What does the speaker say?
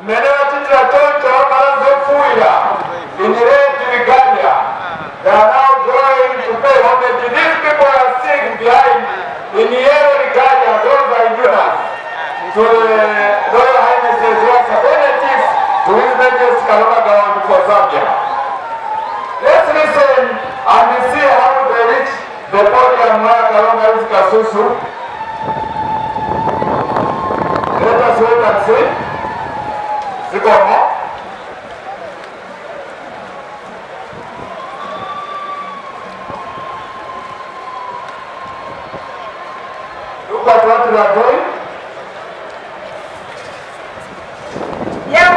Menera titira toto balazo fuya. Inireti Vigalia. They are now going to pay homage. These people are sitting behind Iniero Vigalia, those are Indians. To the Royal Highnesses who are subordinates to His Majesty Karume Gawon for Zambia. Let's listen and see how they reach the podium where Karume is Kasusu. Let us wait and see. Sikomo. Look at what we are doing. Leo